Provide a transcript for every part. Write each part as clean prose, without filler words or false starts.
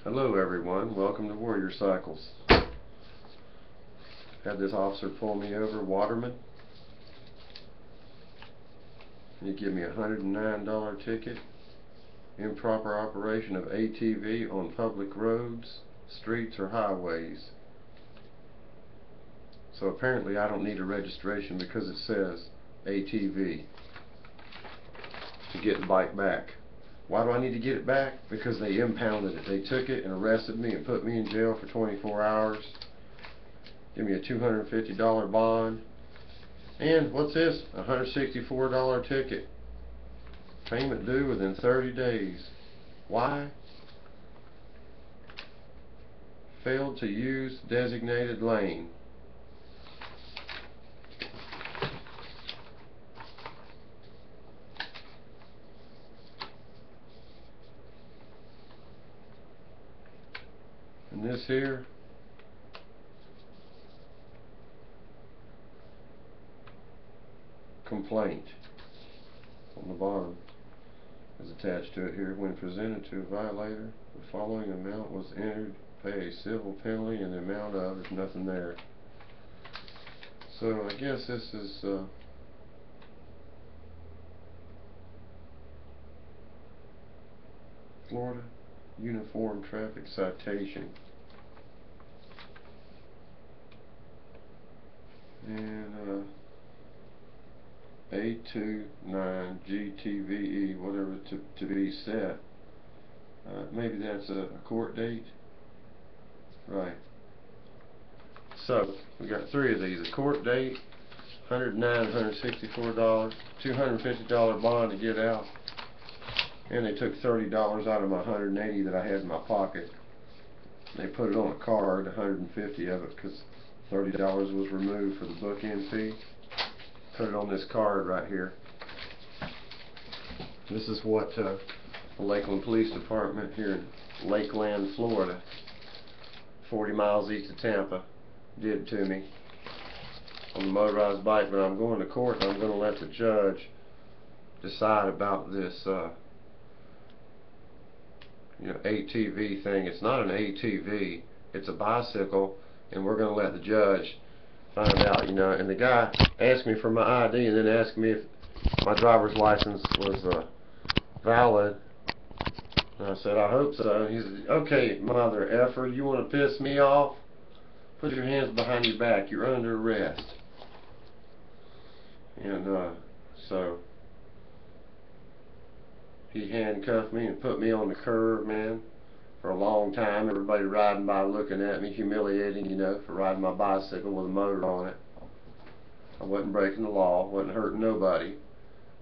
Hello everyone, welcome to Warrior Cycles. Had this officer pull me over, Waterman. He gave me a $109 ticket. Improper operation of ATV on public roads, streets, or highways. So apparently I don't need a registration because it says ATV to get the bike back. Why do I need to get it back? Because they impounded it. They took it and arrested me and put me in jail for 24 hours. Give me a $250 bond. And what's this? A $164 ticket. Payment due within 30 days. Why? Failed to use designated lane. And this here, complaint on the bottom is attached to it here. When presented to a violator, the following amount was entered. Pay a civil penalty in the amount of, there's nothing there. So I guess this is Florida Uniform Traffic Citation. And A29GTVE, whatever to be set. Maybe that's a court date. Right. So we got three of these: a court date, $109, $164, $250 bond to get out, and they took $30 out of my $180 that I had in my pocket. They put it on a card, $150 of it, because $30 was removed for the bookend fee. Put it on this card right here. This is what the Lakeland Police Department here in Lakeland, Florida, 40 miles east of Tampa, did to me on the motorized bike. But I'm going to court and I'm going to let the judge decide about this ATV thing. It's not an ATV, it's a bicycle, and we're going to let the judge find out, and the guy asked me for my ID and then asked me if my driver's license was valid. And I said, I hope so. He said, okay, mother effer, you want to piss me off? Put your hands behind your back. You're under arrest. And so he handcuffed me and put me on the curb, man, for a long time. Everybody riding by looking at me, humiliating, for riding my bicycle with a motor on it. I wasn't breaking the law, wasn't hurting nobody.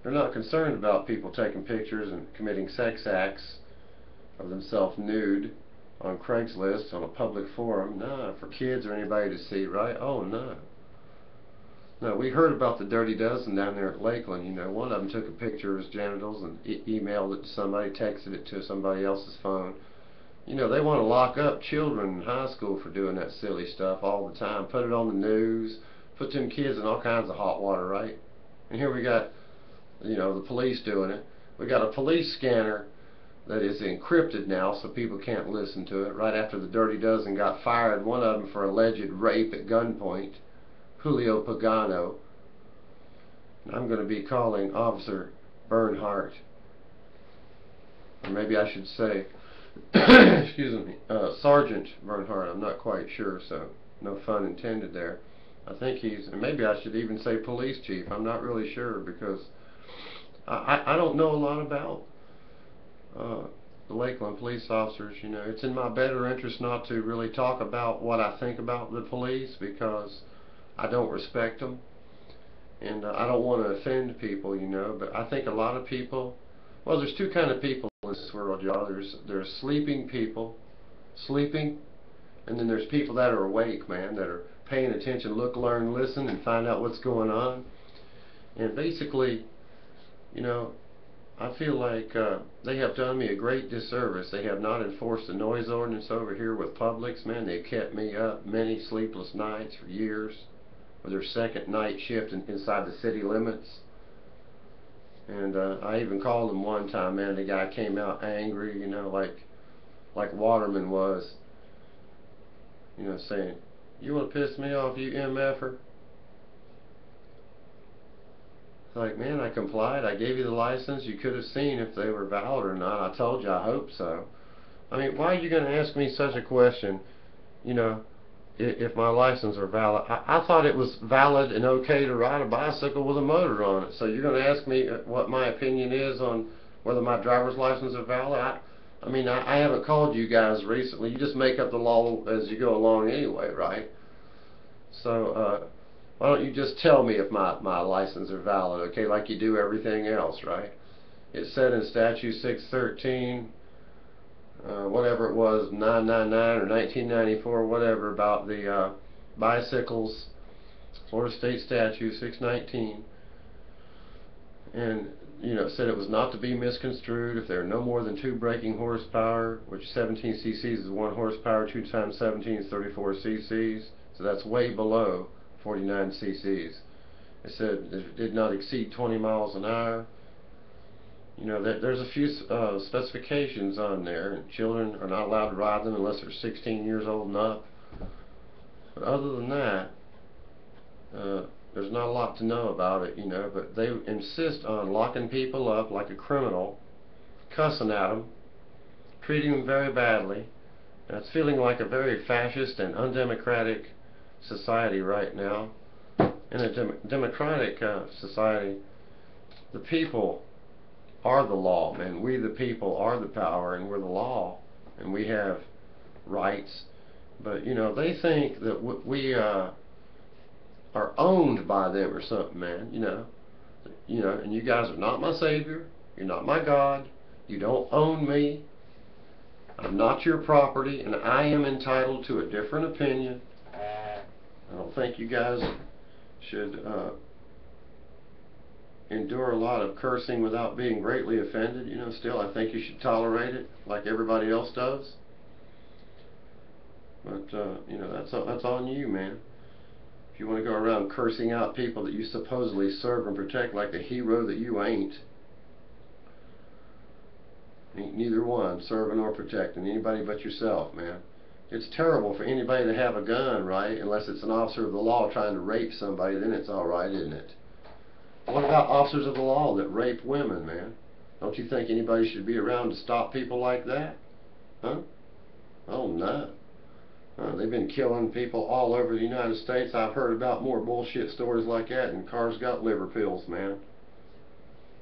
They're not concerned about people taking pictures and committing sex acts of themselves nude on Craigslist on a public forum. No, for kids or anybody to see, right? Oh, no. No, we heard about the Dirty Dozen down there at Lakeland. One of them took a picture of his genitals and emailed it to somebody, texted it to somebody else's phone. They want to lock up children in high school for doing that silly stuff all the time. Put it on the news, put them kids in all kinds of hot water, right? And here we got, the police doing it. We got a police scanner that is encrypted now so people can't listen to it. Right after the Dirty Dozen got fired, one of them for alleged rape at gunpoint, Julio Pagano. And I'm going to be calling Officer Bernhardt, or maybe I should say excuse me, Sergeant Bernhardt. I'm not quite sure, so no fun intended there. I think he's, and maybe I should even say police chief. I'm not really sure, because I don't know a lot about the Lakeland police officers. It's in my better interest not to really talk about what I think about the police, because I don't respect them, and I don't want to offend people, but I think a lot of people, well, there's two kind of people in this world, y'all. There's sleeping people, sleeping, and then there's people that are awake, man, that are paying attention, look, learn, listen, and find out what's going on. And basically, I feel like they have done me a great disservice. They have not enforced the noise ordinance over here with Publix, man. They've kept me up many sleepless nights for years with their second night shift inside the city limits. And I even called them one time, man. The guy came out angry, like like Waterman was, you know, saying, "You want to piss me off, you MFer?" It's like, man, I complied. I gave you the license. You could have seen if they were valid or not. I told you I hope so. I mean, why are you going to ask me such a question, you know, if my license are valid? I thought it was valid and okay to ride a bicycle with a motor on it. So you're going to ask me what my opinion is on whether my driver's license is valid? I mean, I haven't called you guys recently. You just make up the law as you go along anyway, right? So why don't you just tell me if my license are valid, okay, like you do everything else, right? It said in statute 613, whatever it was, 999 or 1994, whatever, about the bicycles, Florida State Statute 619, and you know, it said it was not to be misconstrued if there are no more than 2 braking horsepower, which 17 cc's is 1 horsepower, 2 times 17 is 34 cc's, so that's way below 49 cc's. It said it did not exceed 20 miles an hour. You know, there's a few specifications on there, and children are not allowed to ride them unless they're 16 years old and up. But other than that, there's not a lot to know about it, you know, but they insist on locking people up like a criminal, cussing at them, treating them very badly, and it's feeling like a very fascist and undemocratic society right now. In a democratic society, the people are the law, and we the people are the power, and we're the law, and we have rights. But you know, they think that we are owned by them or something, man. You know, and you guys are not my savior. You're not my God. You don't own me. I'm not your property, and I am entitled to a different opinion. I don't think you guys should endure a lot of cursing without being greatly offended. You know, still, I think you should tolerate it like everybody else does. But you know, that's on you, man. If you want to go around cursing out people that you supposedly serve and protect like the hero that you ain't neither one, serving or protecting anybody but yourself, man. It's terrible for anybody to have a gun, right? Unless it's an officer of the law trying to rape somebody, then it's alright, isn't it? What about officers of the law that rape women, man? Don't you think anybody should be around to stop people like that? Huh? Oh, no. They've been killing people all over the United States. I've heard about more bullshit stories like that, and cars got liver pills, man.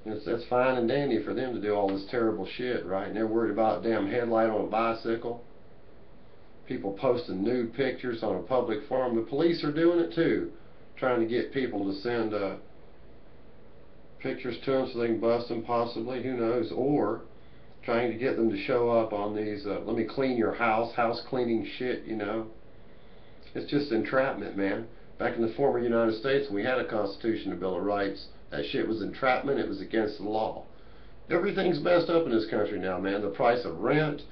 That's fine and dandy for them to do all this terrible shit, right? And they're worried about a damn headlight on a bicycle. People posting nude pictures on a public forum. The police are doing it too, trying to get people to send pictures to them so they can bust them, possibly, who knows, or trying to get them to show up on these let me clean your house cleaning shit, you know. It's just entrapment, man. Back in the former United States, when we had a Constitution and Bill of Rights, that shit was entrapment. It was against the law. Everything's messed up in this country now, man. The price of rent,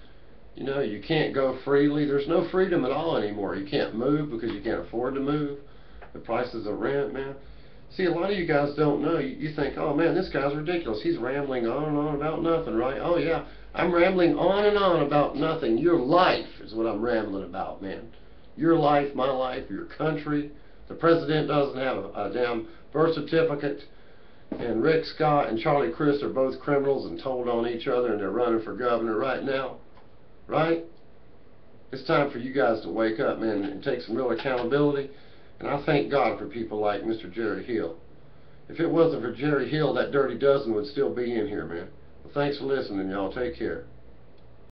you know, you can't go freely. There's no freedom at all anymore. You can't move because you can't afford to move. The prices of rent, man. See, a lot of you guys don't know. You think, oh man, this guy's ridiculous. He's rambling on and on about nothing, right? Oh yeah, I'm rambling on and on about nothing. Your life is what I'm rambling about, man. Your life, my life, your country. The president doesn't have a damn birth certificate. And Rick Scott and Charlie Crist are both criminals and told on each other, and they're running for governor right now. Right? It's time for you guys to wake up, man, and take some real accountability. And I thank God for people like Mr. Jerry Hill. If it wasn't for Jerry Hill, that dirty dozen would still be in here, man. Well, thanks for listening, y'all. Take care.